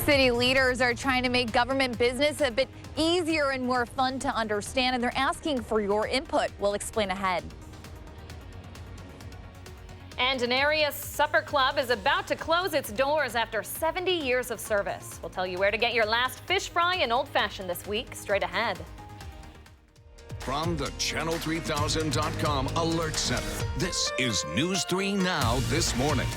City leaders are trying to make government business a bit easier and more fun to understand, and they're asking for your input. We'll explain ahead. And an area supper club is about to close its doors after 70 years of service. We'll tell you where to get your last fish fry and old fashioned this week, straight ahead. From the Channel3000.com Alert Center, this is News 3 Now this morning.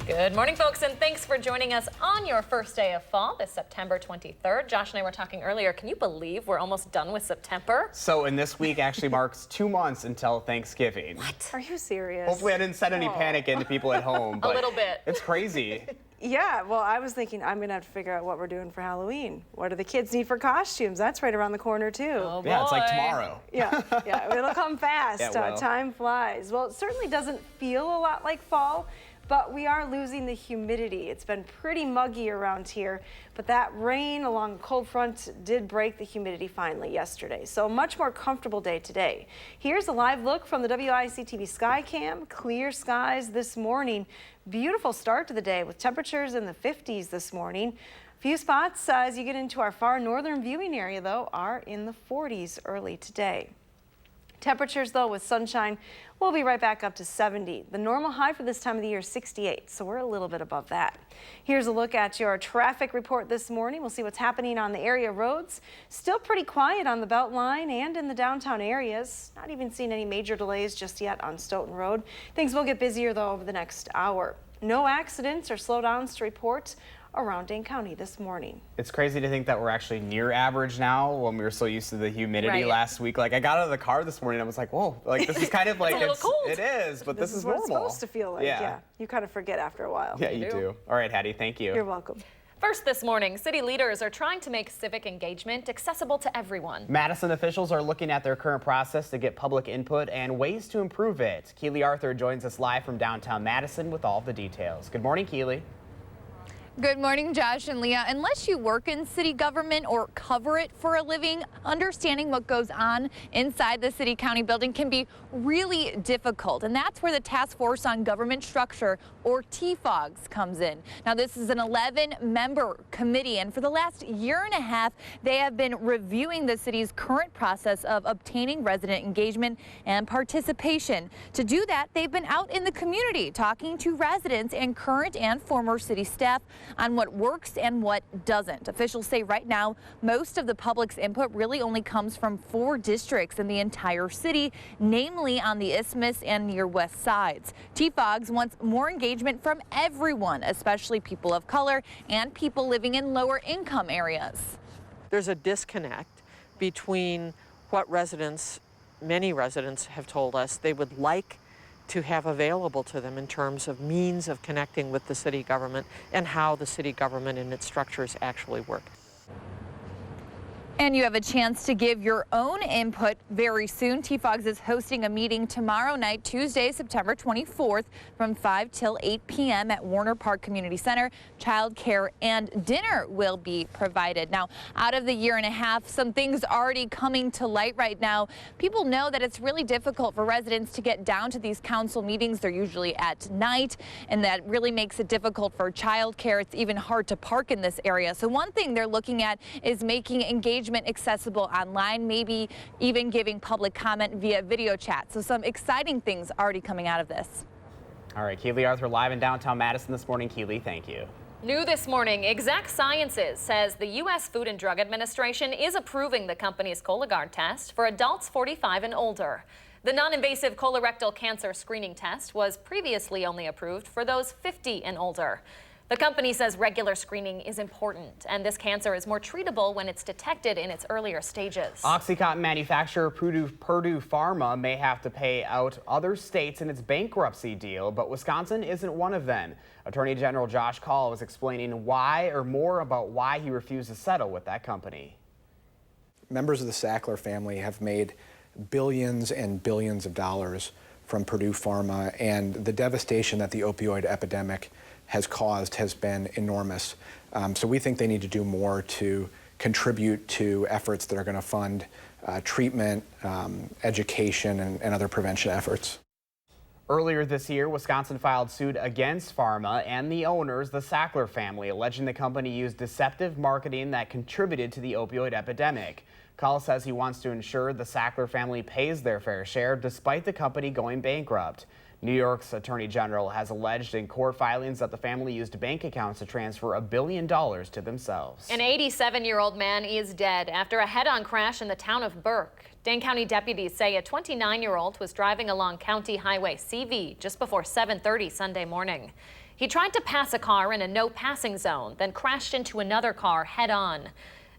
Good morning, folks, and thanks for joining us on your first day of fall, this September 23rd. Josh and I were talking earlier. Can you believe we're almost done with September? So, and this week actually marks 2 months until Thanksgiving. What? Are you serious? Hopefully I didn't send any panic into people at home. But a little bit. It's crazy. Yeah, well, I was thinking I'm going to have to figure out what we're doing for Halloween. What do the kids need for costumes? That's right around the corner, too. Oh, boy. Yeah, it's like tomorrow. Yeah, it'll come fast. Yeah, it will. Time flies. Well, it certainly doesn't feel a lot like fall, but we are losing the humidity. It's been pretty muggy around here, but that rain along the cold front did break the humidity finally yesterday. So a much more comfortable day today. Here's a live look from the WISC-TV sky cam. Clear skies this morning. Beautiful start to the day with temperatures in the 50s this morning. Few spots as you get into our far northern viewing area, though, are in the 40s early today. Temperatures, though, with sunshine, will be right back up to 70. The normal high for this time of the year is 68, so we're a little bit above that. Here's a look at your traffic report this morning. We'll see what's happening on the area roads. Still pretty quiet on the Beltline and in the downtown areas. Not even seeing any major delays just yet on Stoughton Road. Things will get busier, though, over the next hour. No accidents or slowdowns to report around Dane County this morning. It's crazy to think that we're actually near average now when we were so used to the humidity last week. Like, I got out of the car this morning and I was like, whoa, like this is kind of like, it's a little cold. It is, but this is what normal. It's supposed to feel like, yeah. You kind of forget after a while. Yeah, you do. All right, Hattie, thank you. You're welcome. First this morning, city leaders are trying to make civic engagement accessible to everyone. Madison officials are looking at their current process to get public input and ways to improve it. Keely Arthur joins us live from downtown Madison with all the details. Good morning, Keely. Good morning, Josh and Leah. Unless you work in city government or cover it for a living, understanding what goes on inside the city county building can be really difficult. And that's where the Task Force on Government Structure, or TFOGS, comes in. Now, this is an 11-member committee, and for the last year and a half, they have been reviewing the city's current process of obtaining resident engagement and participation. To do that, they've been out in the community talking to residents and current and former city staff on what works and what doesn't. Officials say right now, most of the public's input really only comes from 4 districts in the entire city, namely on the Isthmus and near West Sides. TFOGS wants more engagement from everyone, especially people of color and people living in lower income areas. There's a disconnect between what many residents have told us they would like to have available to them in terms of means of connecting with the city government and how the city government and its structures actually work. And you have a chance to give your own input very soon. TFOGS is hosting a meeting tomorrow night, Tuesday, September 24th, from 5 till 8 p.m. at Warner Park Community Center. Childcare and dinner will be provided. Now, out of the year and a half, some things already coming to light right now. People know that it's really difficult for residents to get down to these council meetings. They're usually at night, and that really makes it difficult for childcare. It's even hard to park in this area. So one thing they're looking at is making engagement accessible online, maybe even giving public comment via video chat. So some exciting things already coming out of this. All right, Keely Arthur live in downtown Madison this morning. Keely, thank you. New this morning, Exact Sciences says the U.S. Food and Drug Administration is approving the company's Cologuard test for adults 45 and older. The non-invasive colorectal cancer screening test was previously only approved for those 50 and older. The company says regular screening is important, and this cancer is more treatable when it's detected in its earlier stages. OxyContin manufacturer Purdue Pharma may have to pay out other states in its bankruptcy deal, but Wisconsin isn't one of them. Attorney General Josh Kaul was explaining why, or more about why he refused to settle with that company. Members of the Sackler family have made billions and billions of dollars from Purdue Pharma, and the devastation that the opioid epidemic has caused has been enormous. So we think they need to do more to contribute to efforts that are going to fund treatment, education, and other prevention efforts. Earlier this year, Wisconsin filed suit against Pharma and the owners, the Sackler family, alleging the company used deceptive marketing that contributed to the opioid epidemic. Call says he wants to ensure the Sackler family pays their fair share despite the company going bankrupt. New York's Attorney General has alleged in court filings that the family used bank accounts to transfer $1 billion to themselves. An 87-year-old man is dead after a head-on crash in the town of Burke. Dane County deputies say a 29-year-old was driving along County Highway CV just before 7:30 Sunday morning. He tried to pass a car in a no-passing zone, then crashed into another car head-on.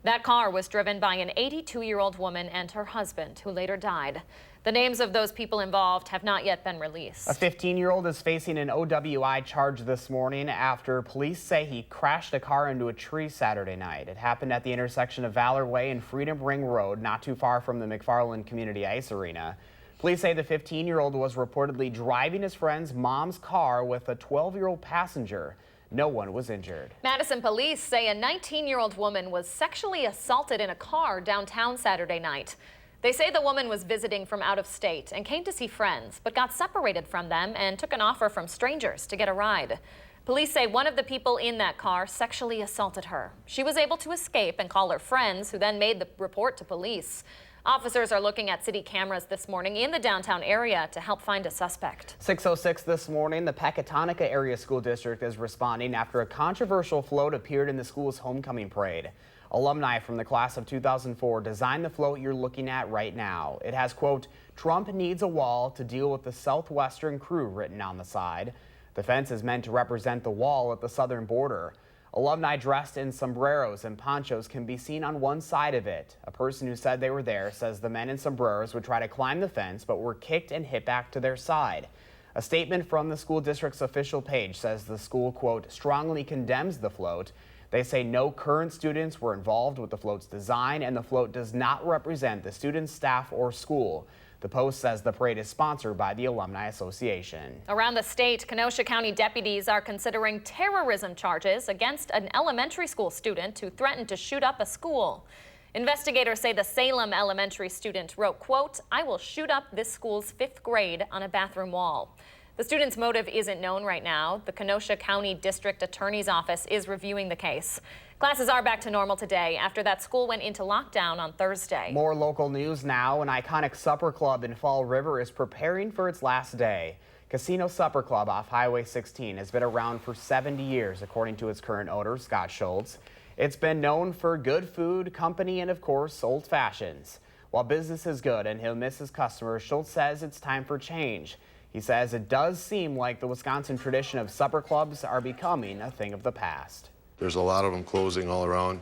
That car was driven by an 82-year-old woman and her husband, who later died. The names of those people involved have not yet been released. A 15-year-old is facing an OWI charge this morning after police say he crashed a car into a tree Saturday night. It happened at the intersection of Valor Way and Freedom Ring Road, not too far from the McFarland Community Ice Arena. Police say the 15-year-old was reportedly driving his friend's mom's car with a 12-year-old passenger. No one was injured. Madison police say a 19-year-old woman was sexually assaulted in a car downtown Saturday night. They say the woman was visiting from out of state and came to see friends, but got separated from them and took an offer from strangers to get a ride. Police say one of the people in that car sexually assaulted her. She was able to escape and call her friends, who then made the report to police. Officers are looking at city cameras this morning in the downtown area to help find a suspect. 6:06 this morning, the Pecatonica Area School District is responding after a controversial float appeared in the school's homecoming parade. Alumni from the class of 2004 designed the float you're looking at right now. It has, quote, "Trump needs a wall to deal with the Southwestern crew" written on the side. The fence is meant to represent the wall at the southern border. Alumni dressed in sombreros and ponchos can be seen on one side of it. A person who said they were there says the men in sombreros would try to climb the fence but were kicked and hit back to their side. A statement from the school district's official page says the school, quote, "strongly condemns the float." They say no current students were involved with the float's design and the float does not represent the students, staff, or school. The Post says the parade is sponsored by the Alumni Association. Around the state, Kenosha County deputies are considering terrorism charges against an elementary school student who threatened to shoot up a school. Investigators say the Salem elementary student wrote, quote, "I will shoot up this school's 5th grade" on a bathroom wall. The student's motive isn't known right now. The Kenosha County District Attorney's Office is reviewing the case. Classes are back to normal today after that school went into lockdown on Thursday. More local news now. An iconic supper club in Fall River is preparing for its last day. Casino Supper Club off Highway 16 has been around for 70 years, according to its current owner, Scott Schultz. It's been known for good food, company, and of course, old fashions. While business is good and he'll miss his customers, Schultz says it's time for change. He says it does seem like the Wisconsin tradition of supper clubs are becoming a thing of the past. There's a lot of them closing all around.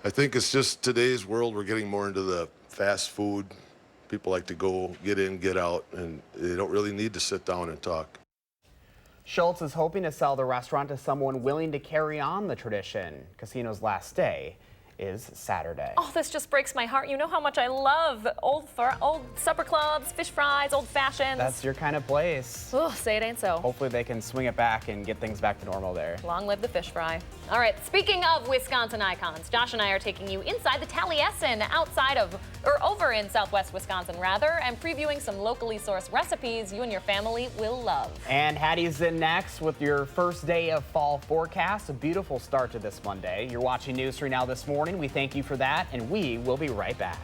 I think it's just today's world, we're getting more into the fast food. People like to go, get in, get out, and they don't really need to sit down and talk. Schultz is hoping to sell the restaurant to someone willing to carry on the tradition. Casino's last day is Saturday. Oh, this just breaks my heart. You know how much I love old supper clubs, fish fries, old fashions. That's your kind of place. Oh, say it ain't so. Hopefully they can swing it back and get things back to normal there. Long live the fish fry. All right, speaking of Wisconsin icons, Josh and I are taking you inside the Taliesin over in southwest Wisconsin rather, and previewing some locally sourced recipes you and your family will love. And Hattie's in next with your first day of fall forecast. A beautiful start to this Monday. You're watching News 3 Now this morning. We thank you for that, and we will be right back.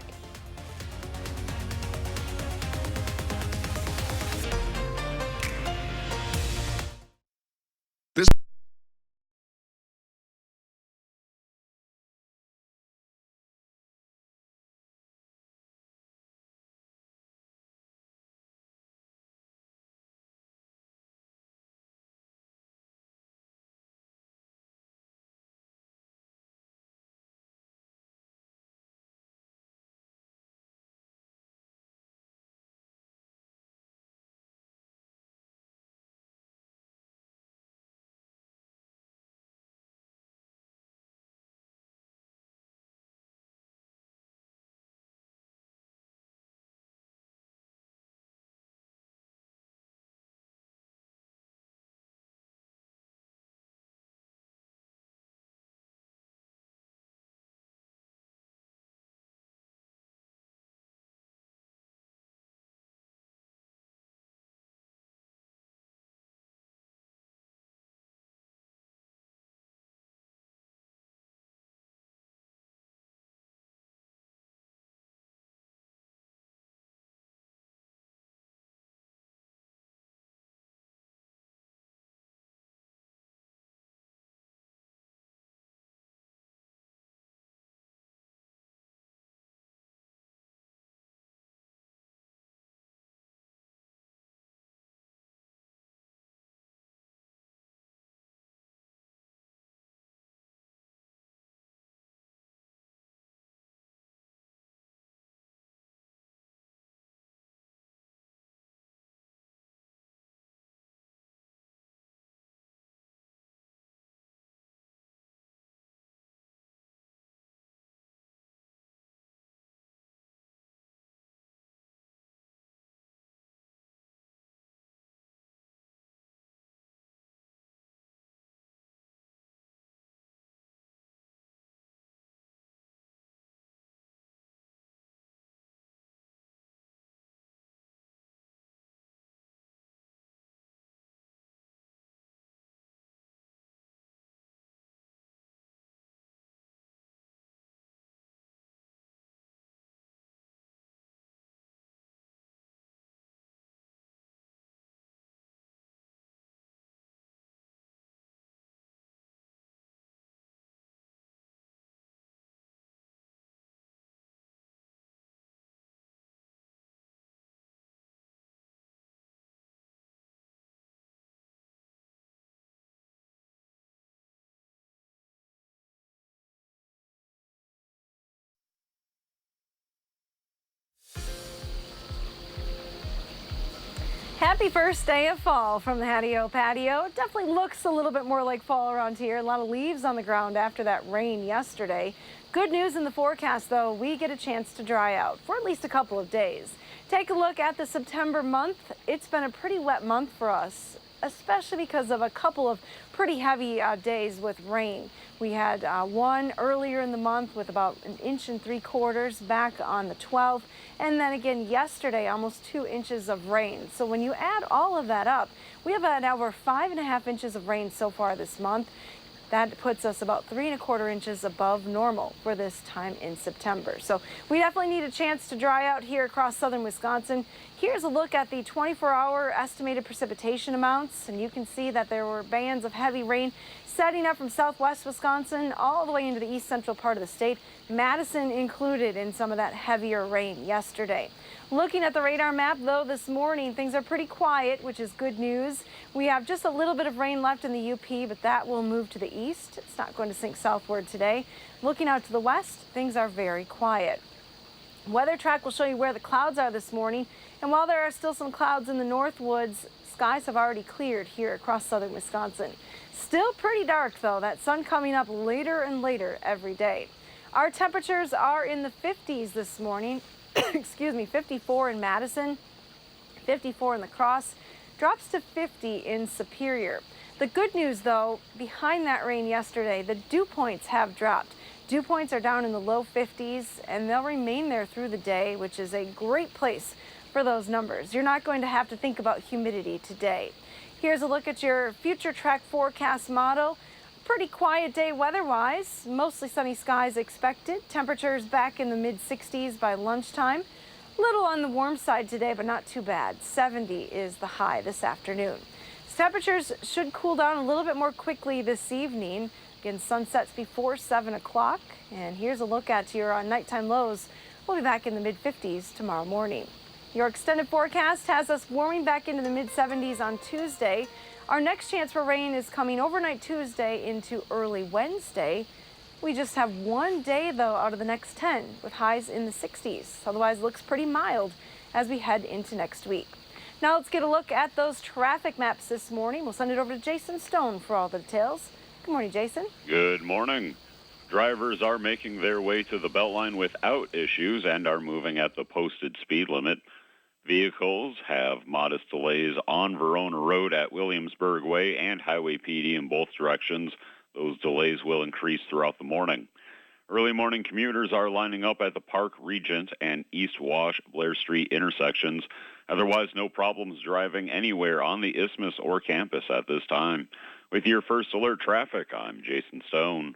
Happy first day of fall from the Hattie-O patio. It definitely looks a little bit more like fall around here. A lot of leaves on the ground after that rain yesterday. Good news in the forecast, though. We get a chance to dry out for at least a couple of days. Take a look at the September month. It's been a pretty wet month for us, especially because of a couple of pretty heavy days with rain. We had one earlier in the month with about 1 3/4 inches back on the 12th. And then again yesterday, almost 2 inches of rain. So when you add all of that up, we have had over 5.5 inches of rain so far this month. That puts us about 3 1/4 inches above normal for this time in September. So we definitely need a chance to dry out here across southern Wisconsin. Here's a look at the 24-hour estimated precipitation amounts, and you can see that there were bands of heavy rain setting up from southwest Wisconsin all the way into the east central part of the state. Madison included in some of that heavier rain yesterday. Looking at the radar map, though, this morning, things are pretty quiet, which is good news. We have just a little bit of rain left in the UP, but that will move to the east. It's not going to sink southward today. Looking out to the west, things are very quiet. Weather track will show you where the clouds are this morning. And while there are still some clouds in the north woods, skies have already cleared here across southern Wisconsin. Still pretty dark, though. That sun coming up later and later every day. Our temperatures are in the 50s this morning. Excuse me, 54 in Madison, 54 in La Crosse, drops to 50 in Superior. The good news, though, behind that rain yesterday, the dew points have dropped. Dew points are down in the low 50s, and they'll remain there through the day, which is a great place for those numbers. You're not going to have to think about humidity today. Here's a look at your future track forecast model. Pretty quiet day weather-wise, mostly sunny skies expected. Temperatures back in the mid-60s by lunchtime. Little on the warm side today, but not too bad. 70 is the high this afternoon. Temperatures should cool down a little bit more quickly this evening. Again, sun sets before 7 o'clock. And here's a look at your nighttime lows. We'll be back in the mid-50s tomorrow morning. Your extended forecast has us warming back into the mid-70s on Tuesday. Our next chance for rain is coming overnight Tuesday into early Wednesday. We just have one day, though, out of the next 10 with highs in the 60s. Otherwise, it looks pretty mild as we head into next week. Now let's get a look at those traffic maps this morning. We'll send it over to Jason Stone for all the details. Good morning, Jason. Good morning. Drivers are making their way to the Beltline without issues and are moving at the posted speed limit. Vehicles have modest delays on Verona Road at Williamsburg Way and Highway PD in both directions. Those delays will increase throughout the morning. Early morning commuters are lining up at the Park Regent and East Wash Blair Street intersections. Otherwise, no problems driving anywhere on the Isthmus or campus at this time. With your First Alert traffic, I'm Jason Stone.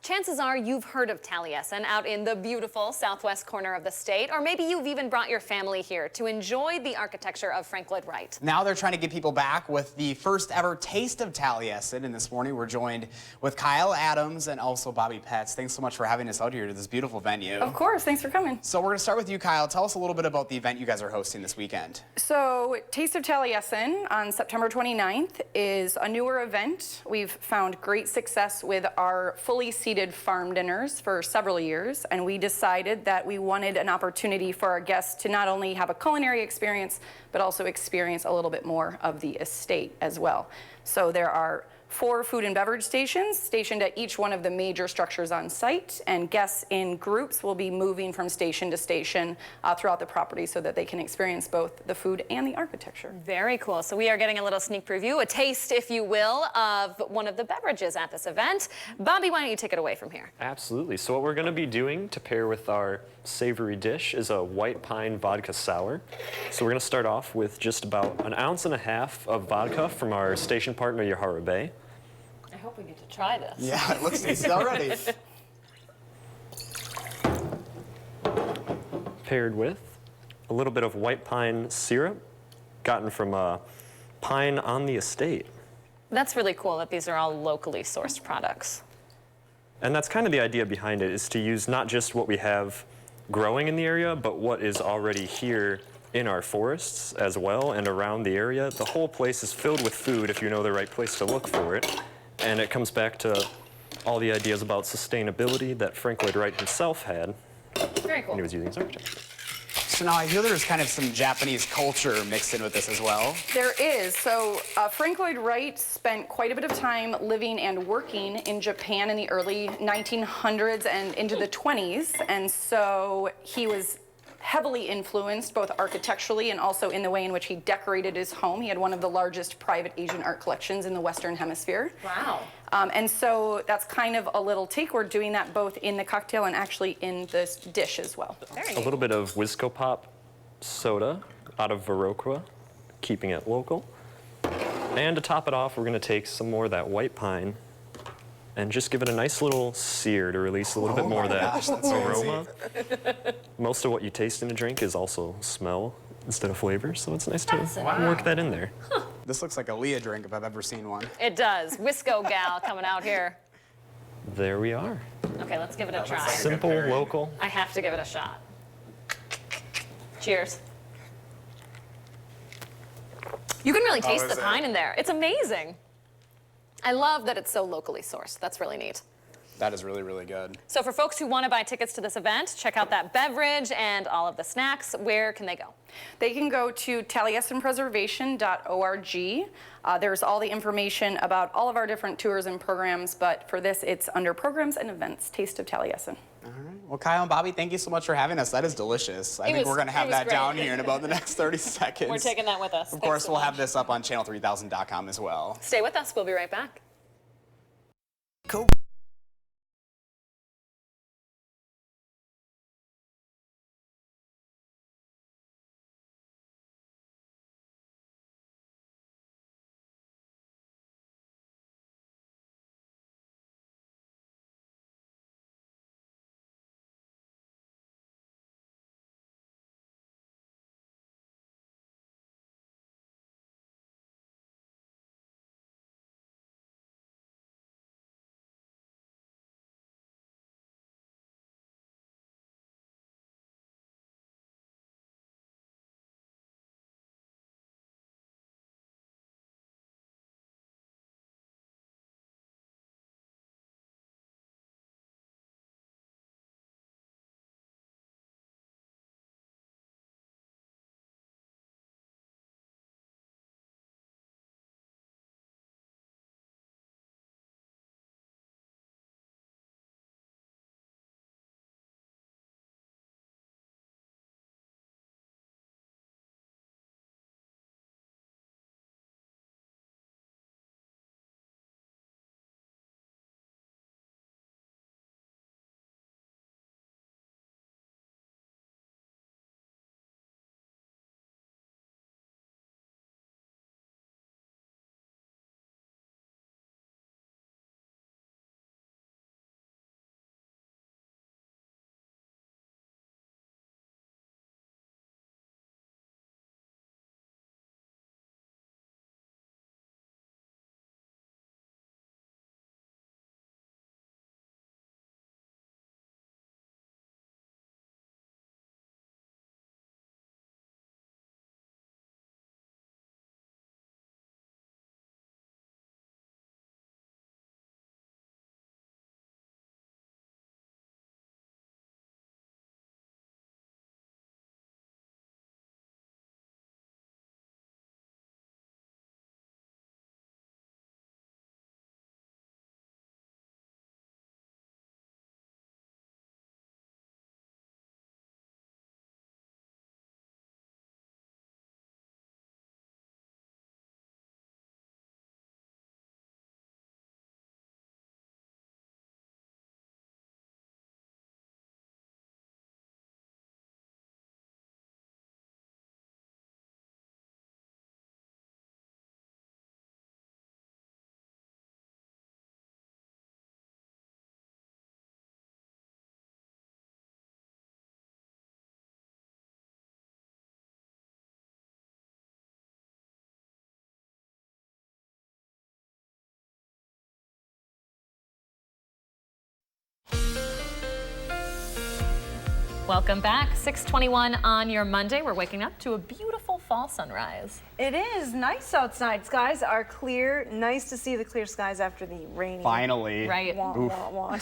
Chances are you've heard of Taliesin out in the beautiful southwest corner of the state, or maybe you've even brought your family here to enjoy the architecture of Frank Lloyd Wright. Now they're trying to get people back with the first ever taste of Taliesin, and this morning we're joined with Kyle Adams and also Bobby Petz. Thanks so much for having us out here to this beautiful venue. Of course, thanks for coming. So we're going to start with you, Kyle. Tell us a little bit about the event you guys are hosting this weekend. So Taste of Taliesin on September 29th is a newer event. We've found great success with our fully seated farm dinners for several years, and we decided that we wanted an opportunity for our guests to not only have a culinary experience, but also experience a little bit more of the estate as well. So there are 4 food and beverage stations stationed at each one of the major structures on site, and guests in groups will be moving from station to station throughout the property so that they can experience both the food and the architecture. Very cool. So we are getting a little sneak preview, a taste, if you will, of one of the beverages at this event. Bobby, why don't you take it away from here? Absolutely. So what we're going to be doing to pair with our savory dish is a white pine vodka sour. So we're going to start off with just about 1.5 ounces of vodka from our station partner, Yahara Bay. I hope we get to try this. Yeah, it looks tasty already. Paired with a little bit of white pine syrup gotten from a pine on the estate. That's really cool that these are all locally sourced products. And that's kind of the idea behind it, is to use not just what we have growing in the area, but what is already here in our forests as well and around the area. The whole place is filled with food if you know the right place to look for it. And it comes back to all the ideas about sustainability that Frank Lloyd Wright himself had Very cool. when he was using his architecture. So now I hear there's kind of some Japanese culture mixed in with this as well. There is. So Frank Lloyd Wright spent quite a bit of time living and working in Japan in the early 1900s and into the 20s. And so he was heavily influenced both architecturally and also in the way in which he decorated his home. He had one of the largest private Asian art collections in the Western Hemisphere. Wow. And so that's kind of a little take. We're doing that both in the cocktail and actually in this dish as well. A little bit of WISC-Pop soda out of Viroqua, keeping it local. And to top it off, we're going to take some more of that white pine and just give it a nice little sear to release a little bit more of that aroma. Most of what you taste in a drink is also smell instead of flavor, so it's nice to work that in there. This looks like a Leah drink if I've ever seen one. It does. Wisco gal coming out here. There we are. Okay, let's give it a try. Simple, local. I have to give it a shot. Cheers. You can really taste the pine in there. It's amazing. I love that it's so locally sourced. That's really neat. That is really, really good. So for folks who want to buy tickets to this event, check out that beverage and all of the snacks. Where can they go? They can go to taliesinpreservation.org. There's all the information about all of our different tours and programs, but for this, it's under programs and events, Taste of Taliesin. All right. Well, Kyle and Bobby, thank you so much for having us. That is delicious. I think we're going to have that down here in about the next 30 seconds. We're taking that with us. Of course, we'll have this up on channel3000.com as well. Stay with us. We'll be right back. Cool. Welcome back. 6:21 on your Monday. We're waking up to a beautiful fall fall sunrise. It is nice outside. Skies are clear. Nice to see the clear skies after the rainy. Finally. Right.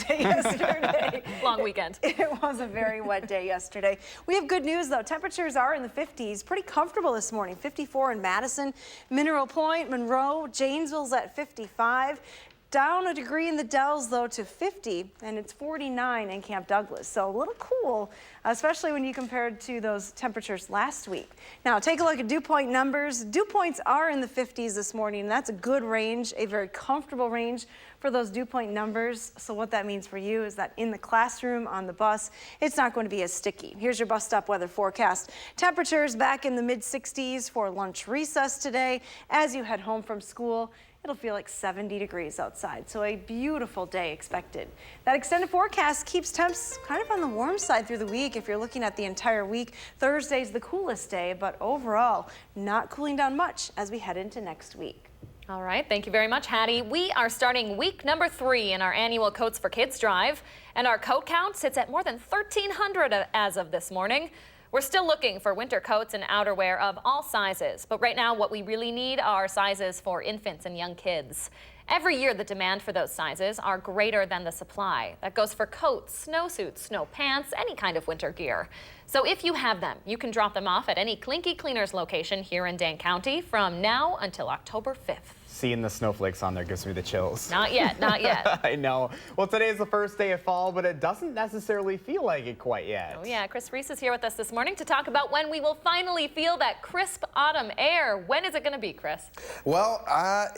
Day yesterday. Long weekend. It was a very wet day yesterday. We have good news though. Temperatures are in the 50s. Pretty comfortable this morning. 54 in Madison, Mineral Point, Monroe, Janesville's at 55. Down a degree in the Dells, though, to 50, and it's 49 in Camp Douglas. So a little cool, especially when you compare it to those temperatures last week. Now, take a look at dew point numbers. Dew points are in the 50s this morning, and that's a good range, a very comfortable range for those dew point numbers. So what that means for you is that in the classroom, on the bus, it's not going to be as sticky. Here's your bus stop weather forecast. Temperatures back in the mid-60s for lunch recess today. As you head home from school, it'll feel like 70 degrees outside, so a beautiful day expected. That extended forecast keeps temps kind of on the warm side through the week. If you're looking at the entire week, Thursday's the coolest day, but overall, not cooling down much as we head into next week. All right, thank you very much, Hattie. We are starting week number 3 in our annual Coats for Kids drive, and our coat count sits at more than 1,300 as of this morning. We're still looking for winter coats and outerwear of all sizes, but right now what we really need are sizes for infants and young kids. Every year the demand for those sizes are greater than the supply. That goes for coats, snowsuits, snow pants, any kind of winter gear. So if you have them, you can drop them off at any Clinky Cleaners location here in Dane County from now until October 5th. Seeing the snowflakes on there gives me the chills. Not yet, not yet. I know. Well, today's the first day of fall, but it doesn't necessarily feel like it quite yet. Oh yeah, Chris Reese is here with us this morning to talk about when we will finally feel that crisp autumn air. When is it going to be, Chris? Well,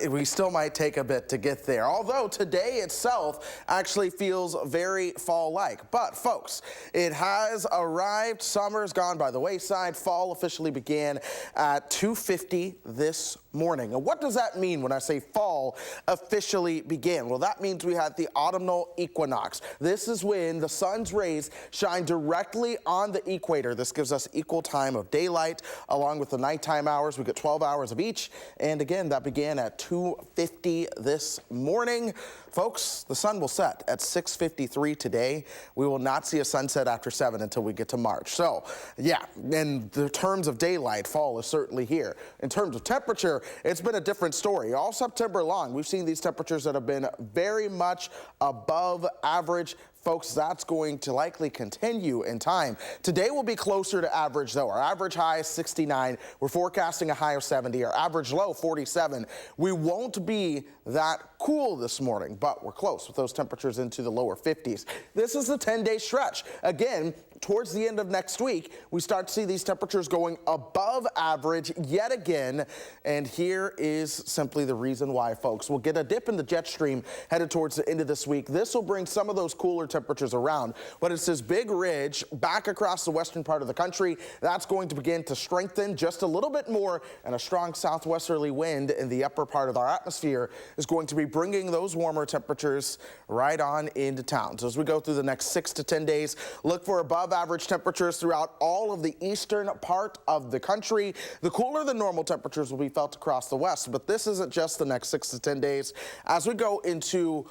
we still might take a bit to get there, although today itself actually feels very fall-like. But folks, it has arrived. Summer's gone by the wayside. Fall officially began at 2:50 this morning. And what does that mean when I say fall officially began? Well, that means we had the autumnal equinox. This is when the sun's rays shine directly on the equator. This gives us equal time of daylight along with the nighttime hours. We get 12 hours of each. And again, that began at 2:50 this morning. Folks, the sun will set at 6:53 today. We will not see a sunset after 7 until we get to March. So, yeah, in the terms of daylight, fall is certainly here. In terms of temperature, it's been a different story. All September long, we've seen these temperatures that have been very much above average. Folks, that's going to likely continue in time. Today will be closer to average, though. Our average high is 69. We're forecasting a high of 70. Our average low, 47. We won't be that cool this morning, but we're close with those temperatures into the lower 50s. This is the 10-day stretch. Again, towards the end of next week, we start to see these temperatures going above average yet again. And here is simply the reason why, folks. We'll get a dip in the jet stream headed towards the end of this week. This will bring some of those cooler temperatures around, but it's this big ridge back across the western part of the country that's going to begin to strengthen just a little bit more, and a strong southwesterly wind in the upper part of our atmosphere is going to be bringing those warmer temperatures right on into town. So as we go through the next 6 to 10 days, look for above average temperatures throughout all of the eastern part of the country. The cooler than normal temperatures will be felt across the west, but this isn't just the next 6 to 10 days. As we go into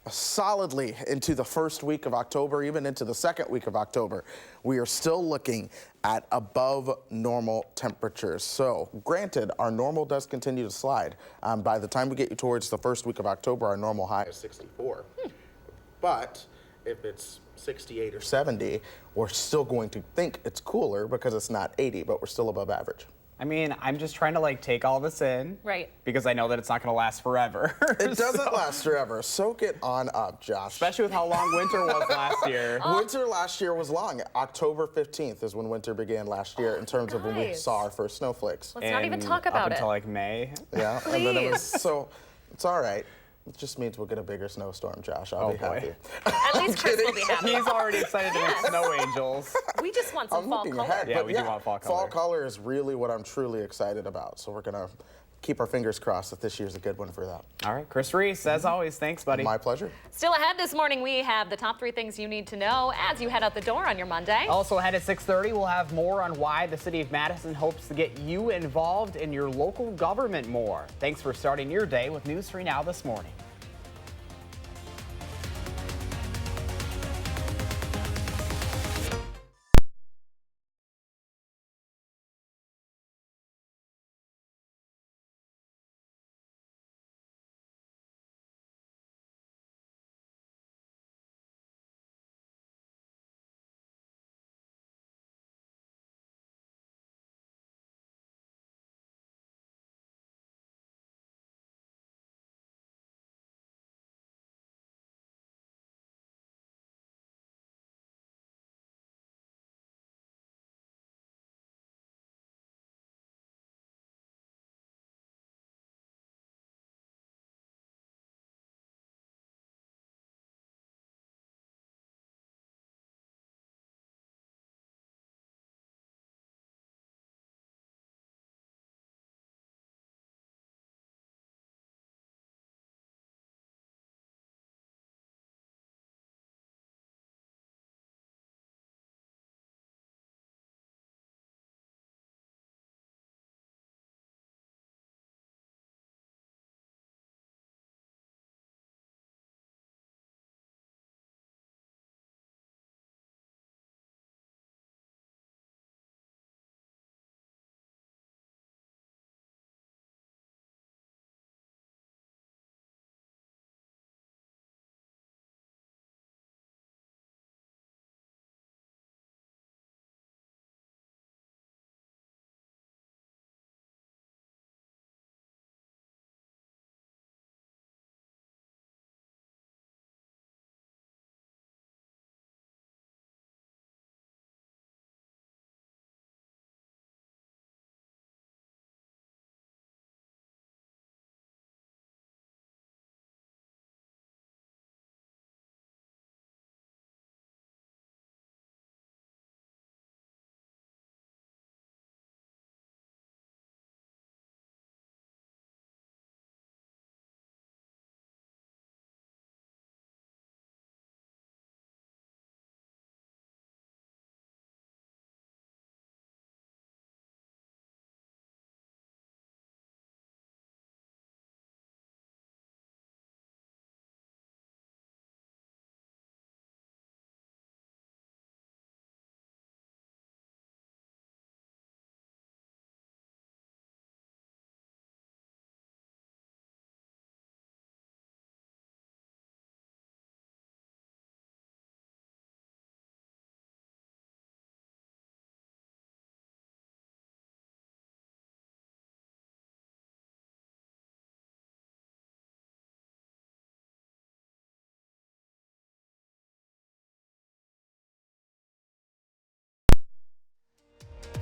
solidly into the first week of October, even into the second week of October, we are still looking at above normal temperatures. So granted, our normal does continue to slide. By the time we get you towards the first week of October, our normal high is 64. But if it's 68 or 70, we're still going to think it's cooler because it's not 80, but we're still above average. I mean, I'm just trying to take all this in. Right. Because I know that it's not going to last forever. It doesn't last forever. Soak it on up, Josh. Especially with how long winter was last year. Winter last year was long. October 15th is when winter began last year in terms of when we saw our first snowflakes. Let's not even talk about up until May. Yeah. And then it was, so it's all right. It just means we'll get a bigger snowstorm, Josh. I'll be happy. At least Chris will be happy. He's already excited to make snow angels. We just want some fall color. Ahead, yeah, we do want fall color. Fall color is really what I'm truly excited about. So we're going to keep our fingers crossed that this year's a good one for that. All right, Chris Reese, as always, thanks, buddy. My pleasure. Still ahead this morning, we have the top 3 things you need to know as you head out the door on your Monday. Also ahead at 6:30, we'll have more on why the city of Madison hopes to get you involved in your local government more. Thanks for starting your day with News 3 Now this morning.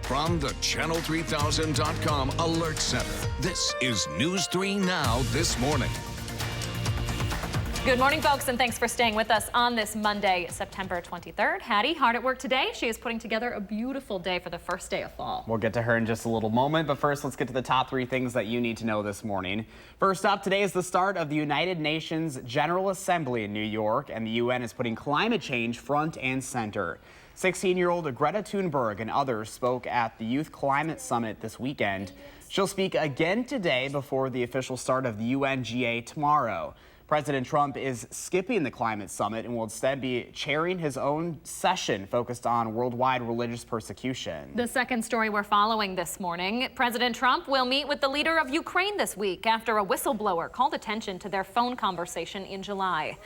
From the Channel3000.com Alert Center, this is News 3 Now this morning. Good morning, folks, and thanks for staying with us on this Monday, September 23rd. Hattie, hard at work today. She is putting together a beautiful day for the first day of fall. We'll get to her in just a little moment, but first let's get to the top 3 things that you need to know this morning. First up, today is the start of the United Nations General Assembly in New York, and the UN is putting climate change front and center. 16-year-old Greta Thunberg and others spoke at the Youth Climate Summit this weekend. She'll speak again today before the official start of the UNGA tomorrow. President Trump is skipping the climate summit and will instead be chairing his own session focused on worldwide religious persecution. The second story we're following this morning, President Trump will meet with the leader of Ukraine this week after a whistleblower called attention to their phone conversation in July.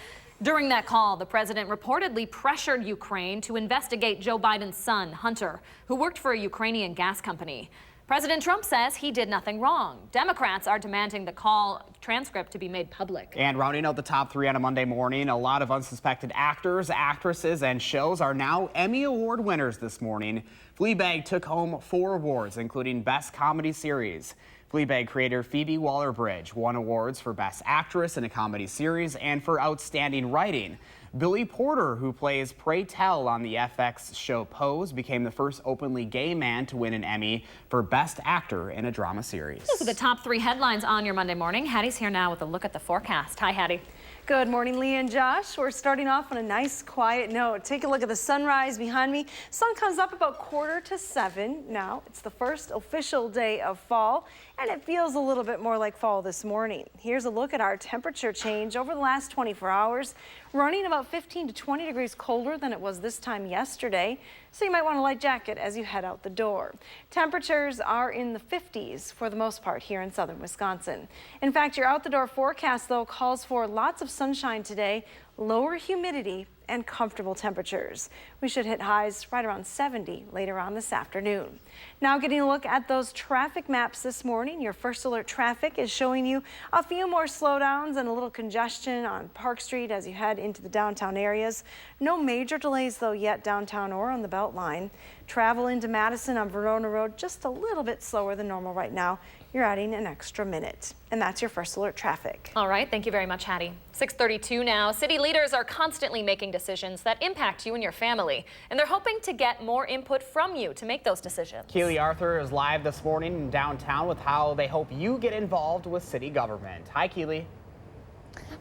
During that call, the president reportedly pressured Ukraine to investigate Joe Biden's son, Hunter, who worked for a Ukrainian gas company. President Trump says he did nothing wrong. Democrats are demanding the call transcript to be made public. And rounding out the top 3 on a Monday morning, a lot of unsuspected actors, actresses, and shows are now Emmy Award winners this morning. Fleabag took home 4 awards, including Best Comedy Series. Fleabag creator Phoebe Waller-Bridge won awards for Best Actress in a Comedy Series and for Outstanding Writing. Billy Porter, who plays Pray Tell on the FX show Pose, became the first openly gay man to win an Emmy for Best Actor in a Drama Series. Those are the top 3 headlines on your Monday morning. Hattie's here now with a look at the forecast. Hi, Hattie. Good morning, Leah and Josh. We're starting off on a nice, quiet note. Take a look at the sunrise behind me. Sun comes up about 6:45 now. It's the first official day of fall, and it feels a little bit more like fall this morning. Here's a look at our temperature change over the last 24 hours, running about 15 to 20 degrees colder than it was this time yesterday, so you might want a light jacket as you head out the door. Temperatures are in the 50s for the most part here in southern Wisconsin. In fact, your out-the-door forecast, though, calls for lots of sunshine today, lower humidity, and comfortable temperatures. We should hit highs right around 70 later on this afternoon. Now getting a look at those traffic maps this morning. Your first alert traffic is showing you a few more slowdowns and a little congestion on Park Street as you head into the downtown areas. No major delays though yet downtown or on the Beltline. Travel into Madison on Verona Road just a little bit slower than normal right now. You're adding an extra minute. And that's your first alert traffic. All right, thank you very much, Hattie. 6:32 now. City leaders are constantly making decisions that impact you and your family, and they're hoping to get more input from you to make those decisions. Keely Arthur is live this morning in downtown with how they hope you get involved with city government. Hi, Keely.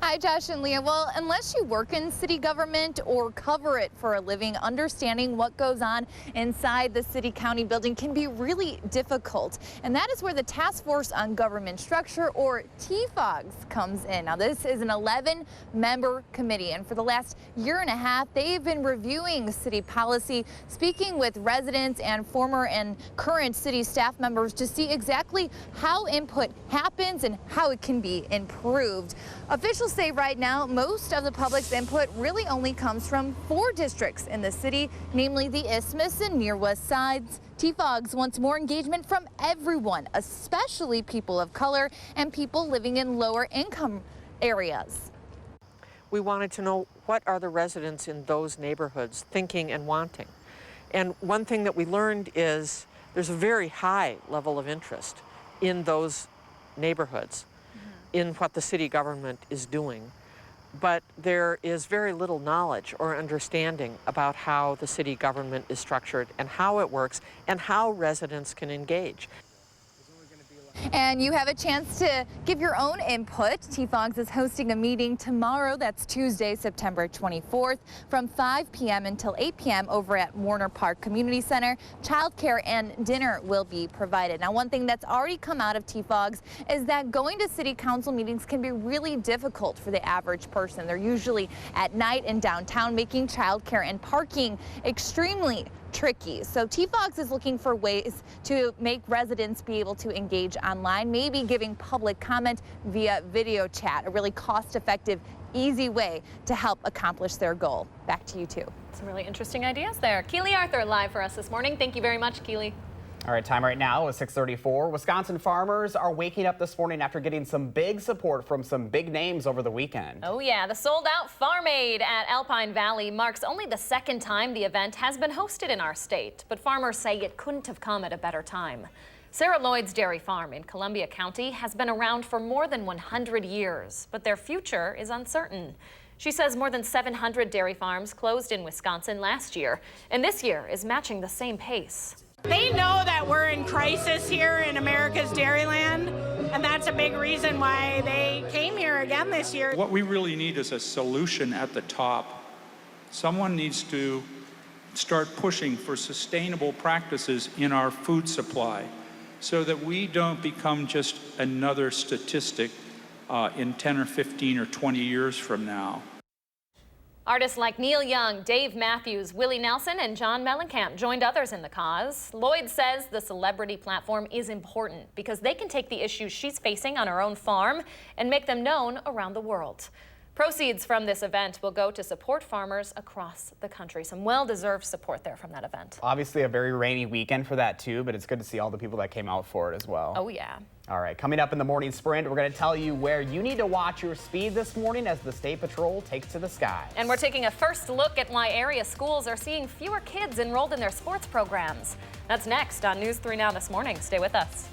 Hi, Josh and Leah. Well, unless you work in city government or cover it for a living, understanding what goes on inside the city county building can be really difficult. And that is where the Task Force on Government Structure, or TFOGS, comes in. Now, this is an 11-member committee, and for the last year and a half, they've been reviewing city policy, speaking with residents and former and current city staff members to see exactly how input happens and how it can be improved. Officials say right now most of the public's input really only comes from 4 districts in the city, namely the Isthmus and Near West Sides. TFOGS wants more engagement from everyone, especially people of color and people living in lower income areas. We wanted to know, what are the residents in those neighborhoods thinking and wanting? And one thing that we learned is there's a very high level of interest in those neighborhoods, in what the city government is doing. But there is very little knowledge or understanding about how the city government is structured and how it works and how residents can engage. And you have a chance to give your own input. TFOGS is hosting a meeting tomorrow. That's Tuesday, September 24th, from 5 p.m. until 8 p.m. over at Warner Park Community Center. Childcare and dinner will be provided. Now, one thing that's already come out of TFOGS is that going to city council meetings can be really difficult for the average person. They're usually at night in downtown, making childcare and parking extremely tricky. So TFOGS is looking for ways to make residents be able to engage online, maybe giving public comment via video chat, a really cost-effective, easy way to help accomplish their goal. Back to you two. Some really interesting ideas there. Keely Arthur live for us this morning. Thank you very much, Keely. All right, time right now is 6:34. Wisconsin farmers are waking up this morning after getting some big support from some big names over the weekend. Oh yeah, the sold-out Farm Aid at Alpine Valley marks only the second time the event has been hosted in our state, but farmers say it couldn't have come at a better time. Sarah Lloyd's Dairy Farm in Columbia County has been around for more than 100 years, but their future is uncertain. She says more than 700 dairy farms closed in Wisconsin last year, and this year is matching the same pace. They know that we're in crisis here in America's dairyland, and that's a big reason why they came here again this year. What we really need is a solution at the top. Someone needs to start pushing for sustainable practices in our food supply so that we don't become just another statistic in 10 or 15 or 20 years from now. Artists like Neil Young, Dave Matthews, Willie Nelson, and John Mellencamp joined others in the cause. Lloyd says the celebrity platform is important because they can take the issues she's facing on her own farm and make them known around the world. Proceeds from this event will go to support farmers across the country. Some well-deserved support there from that event. Obviously a very rainy weekend for that too, but it's good to see all the people that came out for it as well. Oh yeah. All right, coming up in the morning sprint, we're going to tell you where you need to watch your speed this morning as the State Patrol takes to the skies. And we're taking a first look at why area schools are seeing fewer kids enrolled in their sports programs. That's next on News 3 Now this morning. Stay with us.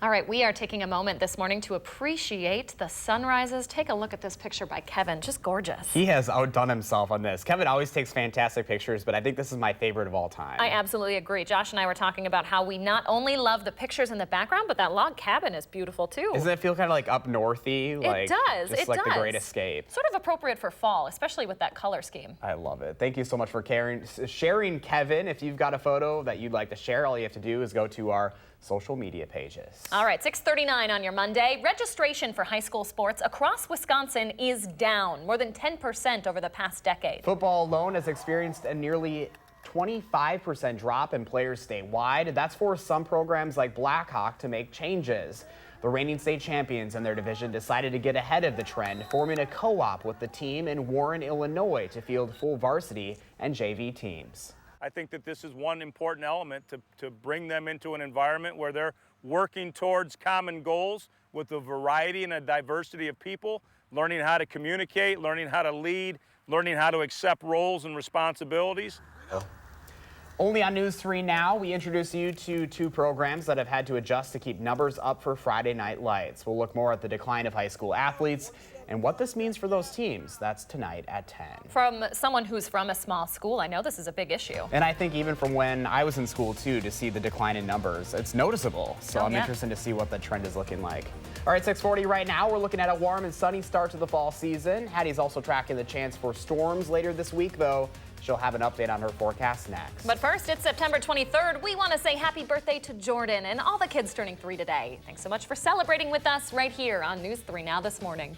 All right, we are taking a moment this morning to appreciate the sunrises. Take a look at this picture by Kevin, just gorgeous. He has outdone himself on this. Kevin always takes fantastic pictures, but I think this is my favorite of all time. I absolutely agree. Josh and I were talking about how we not only love the pictures in the background, but that log cabin is beautiful too. Doesn't it feel kind of like up northy? Like, it does. Just it like does. The Great Escape. Sort of appropriate for fall, especially with that color scheme. I love it. Thank you so much for sharing, Kevin. If you've got a photo that you'd like to share, all you have to do is go to our social media pages. All right, 6:39 on your Monday. Registration for high school sports across Wisconsin is down more than 10% over the past decade. Football alone has experienced a nearly 25% drop in players statewide. That's forced some programs like Blackhawk to make changes. The reigning state champions in their division decided to get ahead of the trend, forming a co-op with the team in Warren, Illinois to field full varsity and JV teams. I think that this is one important element to bring them into an environment where they're working towards common goals with a variety and a diversity of people, learning how to communicate, learning how to lead, learning how to accept roles and responsibilities. Only on News 3 Now, we introduce you to two programs that have had to adjust to keep numbers up for Friday Night Lights. We'll look more at the decline of high school athletes and what this means for those teams. That's tonight at 10. From someone who's from a small school, I know this is a big issue. And I think even from when I was in school, too, to see the decline in numbers, it's noticeable. So I'm interested to see what the trend is looking like. All right, 6:40 right now. We're looking at a warm and sunny start to the fall season. Hattie's also tracking the chance for storms later this week, though. She'll have an update on her forecast next. But first, it's September 23rd. We want to say happy birthday to Jordan and all the kids turning 3 today. Thanks so much for celebrating with us right here on News 3 Now this morning.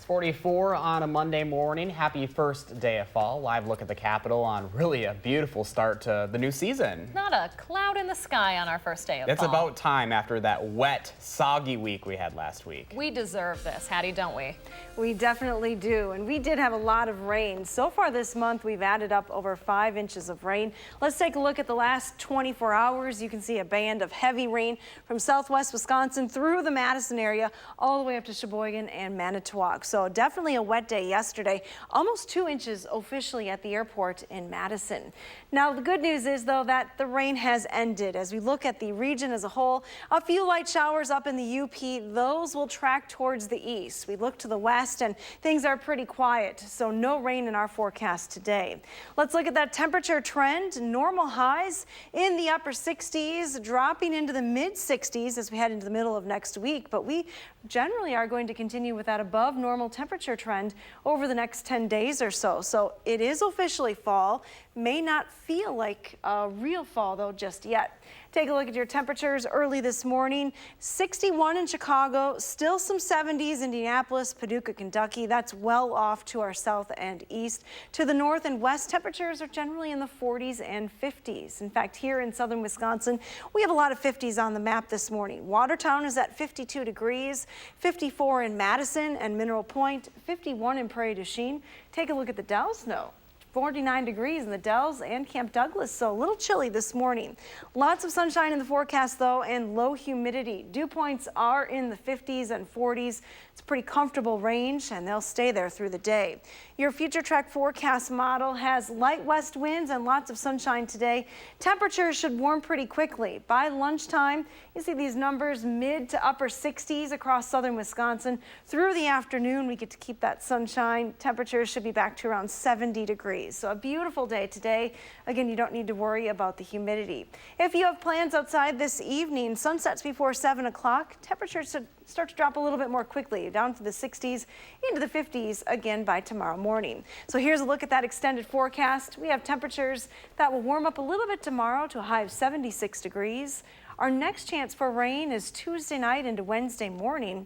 44 on a Monday morning. Happy first day of fall. Live look at the Capitol on really a beautiful start to the new season. Not a cloud in the sky on our first day of fall. It's about time after that wet, soggy week we had last week. We deserve this, Hattie, don't we? We definitely do, and we did have a lot of rain. So far this month, we've added up over 5 inches of rain. Let's take a look at the last 24 hours. You can see a band of heavy rain from southwest Wisconsin through the Madison area, all the way up to Sheboygan and Manitowoc. So definitely a wet day yesterday, almost 2 inches officially at the airport in Madison. Now, the good news is, though, that the rain has ended. As we look at the region as a whole, a few light showers up in the UP. Those will track towards the east. We look to the west, and things are pretty quiet, so no rain in our forecast today. Let's look at that temperature trend. Normal highs in the upper 60s, dropping into the mid 60s as we head into the middle of next week, but we generally are going to continue with that above normal temperature trend over the next 10 days or so. So it is officially fall. May not feel like a real fall though just yet. Take a look at your temperatures early this morning. 61 in Chicago, still some 70s in Indianapolis, Paducah, Kentucky. That's well off to our south and east. To the north and west, temperatures are generally in the 40s and 50s. In fact, here in southern Wisconsin, we have a lot of 50s on the map this morning. Watertown is at 52 degrees, 54 in Madison and Mineral Point, 51 in Prairie du Chien. Take a look at the Dells now. 49 degrees in the Dells and Camp Douglas, so a little chilly this morning. Lots of sunshine in the forecast, though, and low humidity. Dew points are in the 50s and 40s. It's a pretty comfortable range, and they'll stay there through the day. Your Future Track forecast model has light west winds and lots of sunshine today. Temperatures should warm pretty quickly. By lunchtime, you see these numbers mid to upper 60s across southern Wisconsin. Through the afternoon, we get to keep that sunshine. Temperatures should be back to around 70 degrees. So a beautiful day today. Again, you don't need to worry about the humidity. If you have plans outside this evening, sunsets before 7 o'clock, temperatures should start to drop a little bit more quickly, down to the 60s, into the 50s again by tomorrow morning. So here's a look at that extended forecast. We have temperatures that will warm up a little bit tomorrow to a high of 76 degrees. Our next chance for rain is Tuesday night into Wednesday morning.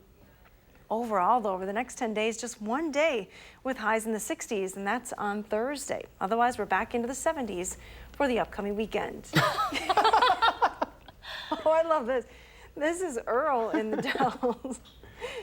Overall, though, over the next 10 days, just one day with highs in the 60s, and that's on Thursday. Otherwise, we're back into the 70s for the upcoming weekend. Oh, I love this. This is Earl in the Dells.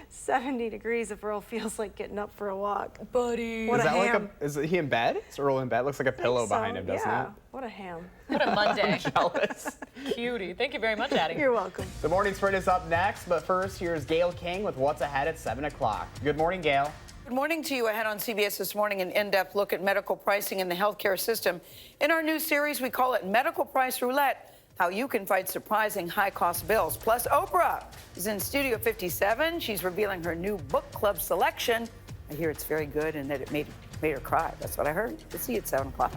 70 degrees if Earl feels like getting up for a walk. Buddy. What is a that ham. like is he in bed? Is Earl in bed? Looks like a pillow behind him, doesn't it? What a ham. What a Monday. I'm jealous. Cutie. Thank you very much, Addie. You're welcome. The morning sprint is up next, but first, here's Gail King with what's ahead at 7 o'clock. Good morning, Gail. Good morning to you. Ahead on CBS this morning, an in-depth look at medical pricing in the healthcare system. In our new series, we call it Medical Price Roulette, how you can fight surprising high-cost bills. Plus, Oprah is in Studio 57. She's revealing her new book club selection. I hear it's very good and that it made her cry. That's what I heard. We'll see you at 7 o'clock.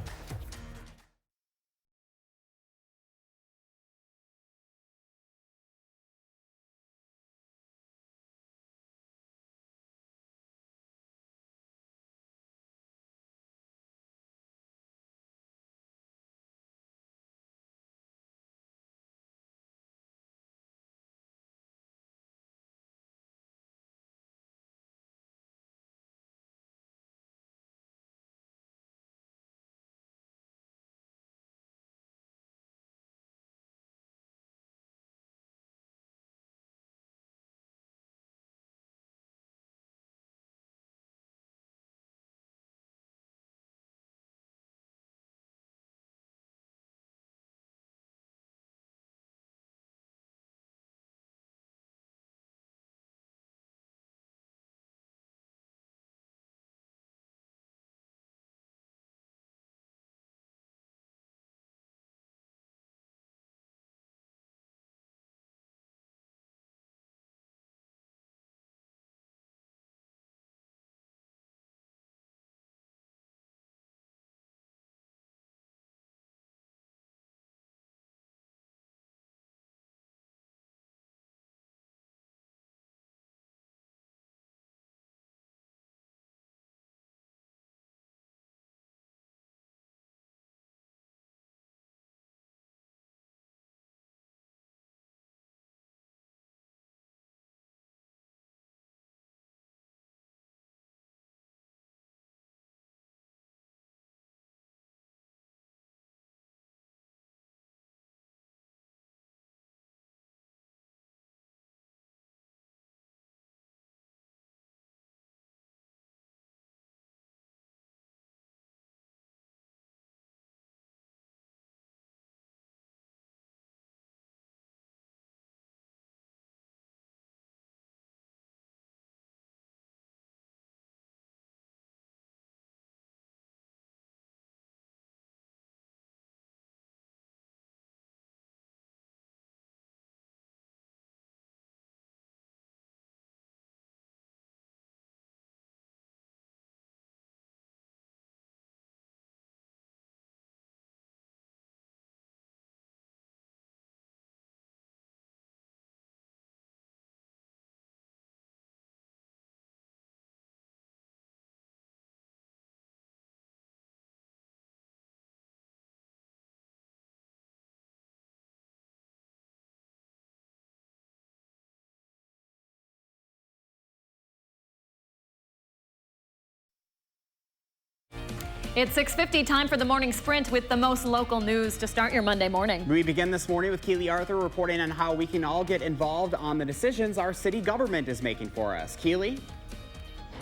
It's 6:50, time for the morning sprint with the most local news to start your Monday morning. We begin this morning with Keely Arthur reporting on how we can all get involved on the decisions our city government is making for us. Keely?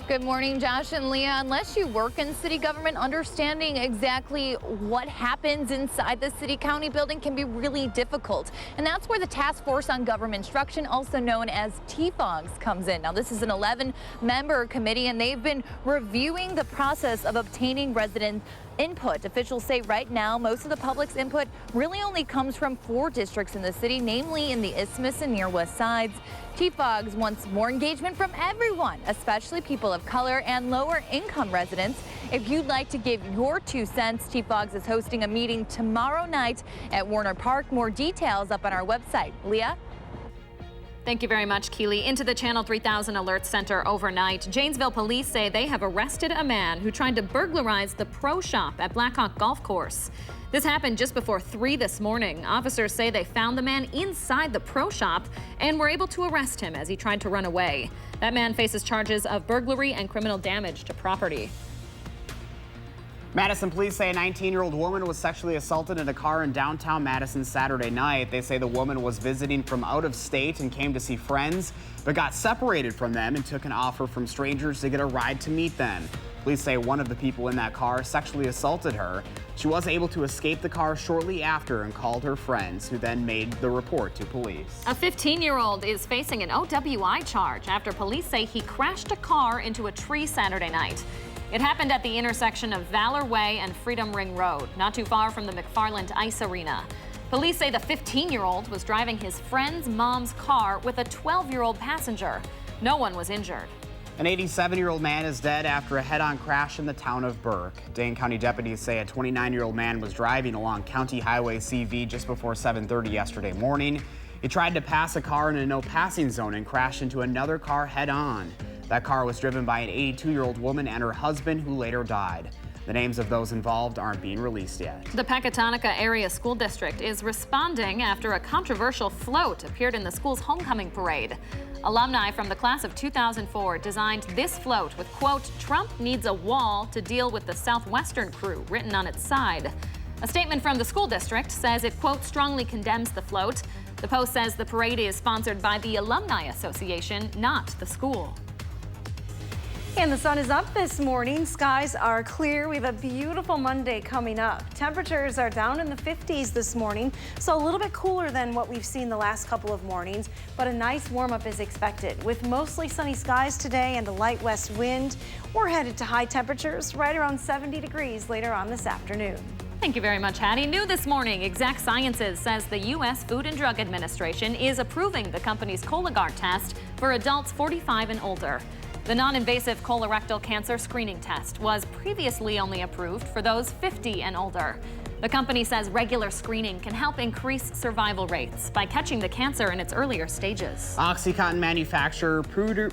Good morning, Josh and Leah. Unless you work in city government, understanding exactly what happens inside the city-county building can be really difficult. And that's where the Task Force on Government Instruction, also known as TFOGS, comes in. Now, this is an 11-member committee, and they've been reviewing the process of obtaining resident input. Officials say right now most of the public's input really only comes from 4 districts in the city, namely in the Isthmus and near West Sides. TFOGS wants more engagement from everyone, especially people of color and lower income residents. If you'd like to give your 2 cents, TFOGS is hosting a meeting tomorrow night at Warner Park. More details up on our website. Leah? Thank you very much, Keely. Into the Channel 3000 Alert Center overnight. Janesville police say they have arrested a man who tried to burglarize the pro shop at Blackhawk Golf Course. This happened just before 3 this morning. Officers say they found the man inside the pro shop and were able to arrest him as he tried to run away. That man faces charges of burglary and criminal damage to property. Madison police say a 19-year-old woman was sexually assaulted in a car in downtown Madison Saturday night. They say the woman was visiting from out of state and came to see friends, but got separated from them and took an offer from strangers to get a ride to meet them. Police say one of the people in that car sexually assaulted her. She was able to escape the car shortly after and called her friends, who then made the report to police. A 15-year-old is facing an OWI charge after police say he crashed a car into a tree Saturday night. It happened at the intersection of Valor Way and Freedom Ring Road, not too far from the McFarland Ice Arena. Police say the 15-year-old was driving his friend's mom's car with a 12-year-old passenger. No one was injured. An 87-year-old man is dead after a head-on crash in the town of Burke. Dane County deputies say a 29-year-old man was driving along County Highway CV just before 7:30 yesterday morning. He tried to pass a car in a no-passing zone and crashed into another car head-on. That car was driven by an 82-year-old woman and her husband, who later died. The names of those involved aren't being released yet. The Pecatonica Area School District is responding after a controversial float appeared in the school's homecoming parade. Alumni from the class of 2004 designed this float with, quote, "Trump needs a wall to deal with the Southwestern crew," written on its side. A statement from the school district says it, quote, "strongly condemns the float." The Post says the parade is sponsored by the Alumni Association, not the school. And the sun is up this morning. Skies are clear. We have a beautiful Monday coming up. Temperatures are down in the 50s this morning, so a little bit cooler than what we've seen the last couple of mornings, but a nice warm up is expected. With mostly sunny skies today and a light west wind, we're headed to high temperatures right around 70 degrees later on this afternoon. Thank you very much, Hattie. New this morning, Exact Sciences says the U.S. Food and Drug Administration is approving the company's Cologuard test for adults 45 and older. The non-invasive colorectal cancer screening test was previously only approved for those 50 and older. The company says regular screening can help increase survival rates by catching the cancer in its earlier stages. OxyContin manufacturer Purdue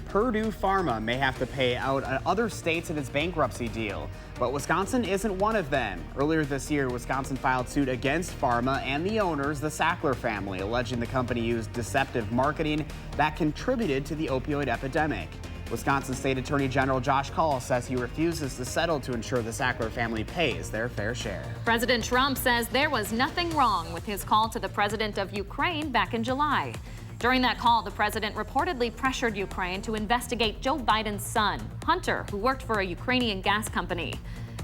Pharma may have to pay out other states in its bankruptcy deal, but Wisconsin isn't one of them. Earlier this year, Wisconsin filed suit against Pharma and the owners, the Sackler family, alleging the company used deceptive marketing that contributed to the opioid epidemic. Wisconsin State Attorney General Josh Kaul says he refuses to settle to ensure the Sackler family pays their fair share. President Trump says there was nothing wrong with his call to the president of Ukraine back in July. During that call, the president reportedly pressured Ukraine to investigate Joe Biden's son, Hunter, who worked for a Ukrainian gas company.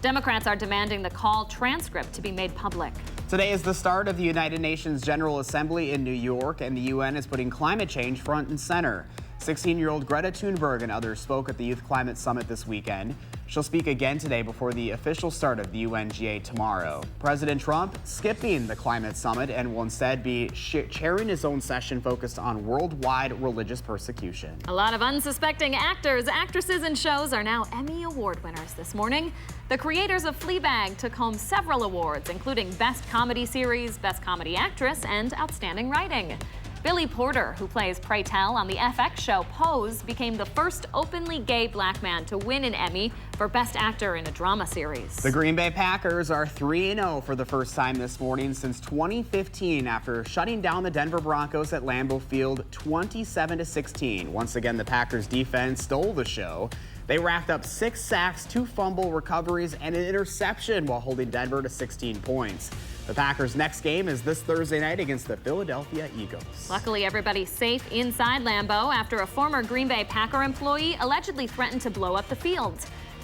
Democrats are demanding the call transcript to be made public. Today is the start of the United Nations General Assembly in New York, and the UN is putting climate change front and center. 16-year-old Greta Thunberg and others spoke at the Youth Climate Summit this weekend. She'll speak again today before the official start of the UNGA tomorrow. President Trump skipping the climate summit and will instead be chairing his own session focused on worldwide religious persecution. A lot of unsuspecting actors, actresses, and shows are now Emmy Award winners this morning. The creators of Fleabag took home several awards, including Best Comedy Series, Best Comedy Actress, and Outstanding Writing. Billy Porter, who plays Pray Tell on the FX show Pose, became the first openly gay black man to win an Emmy for Best Actor in a Drama Series. The Green Bay Packers are 3-0 for the first time this morning since 2015 after shutting down the Denver Broncos at Lambeau Field 27-16. Once again, the Packers defense stole the show. They racked up 6 sacks, 2 fumble recoveries, and an interception while holding Denver to 16 points. The Packers' next game is this Thursday night against the Philadelphia Eagles. Luckily, everybody's safe inside Lambeau after a former Green Bay Packer employee allegedly threatened to blow up the field.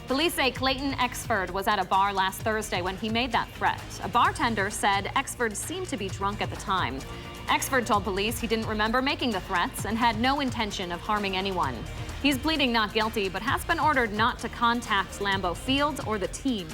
Police say Clayton Exford was at a bar last Thursday when he made that threat. A bartender said Exford seemed to be drunk at the time. Exford told police he didn't remember making the threats and had no intention of harming anyone. He's pleading not guilty, but has been ordered not to contact Lambeau Field or the team.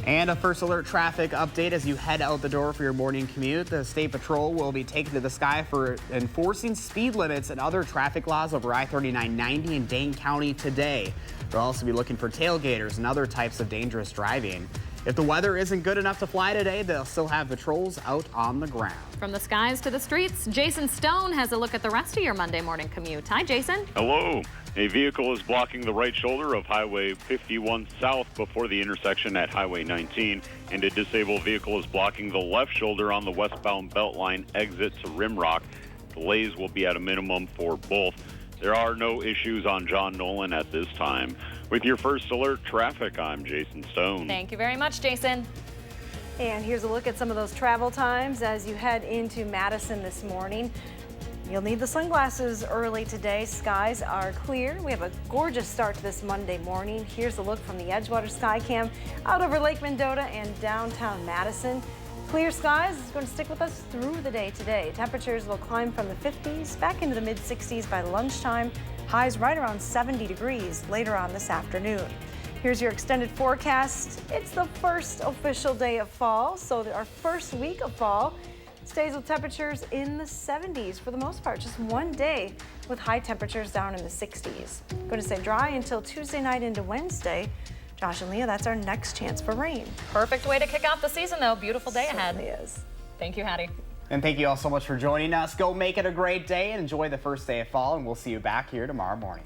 And a First Alert traffic update as you head out the door for your morning commute. The State Patrol will be taken to the sky for enforcing speed limits and other traffic laws over I-3990 in Dane County today. They'll also be looking for tailgaters and other types of dangerous driving. If the weather isn't good enough to fly today, they'll still have patrols out on the ground. From the skies to the streets, Jason Stone has a look at the rest of your Monday morning commute. Hi, Jason. Hello. A vehicle is blocking the right shoulder of Highway 51 south before the intersection at Highway 19, and a disabled vehicle is blocking the left shoulder on the westbound Beltline exit to Rimrock. Delays will be at a minimum for both. There are no issues on John Nolan at this time. With your First Alert traffic, I'm Jason Stone. Thank you very much, Jason. And here's a look at some of those travel times as you head into Madison this morning. You'll need the sunglasses early today. Skies are clear. We have a gorgeous start to this Monday morning. Here's a look from the Edgewater Skycam out over Lake Mendota and downtown Madison. Clear skies is going to stick with us through the day today. Temperatures will climb from the 50s back into the mid-60s by lunchtime. Highs right around 70 degrees later on this afternoon. Here's your extended forecast. It's the first official day of fall, so our first week of fall stays with temperatures in the 70s for the most part. Just one day with high temperatures down in the 60s. Going to stay dry until Tuesday night into Wednesday. Josh and Leah, that's our next chance for rain. Perfect way to kick off the season, though. Beautiful day ahead. Certainly is. Thank you, Hattie. And thank you all so much for joining us. Go make it a great day and enjoy the first day of fall, and we'll see you back here tomorrow morning.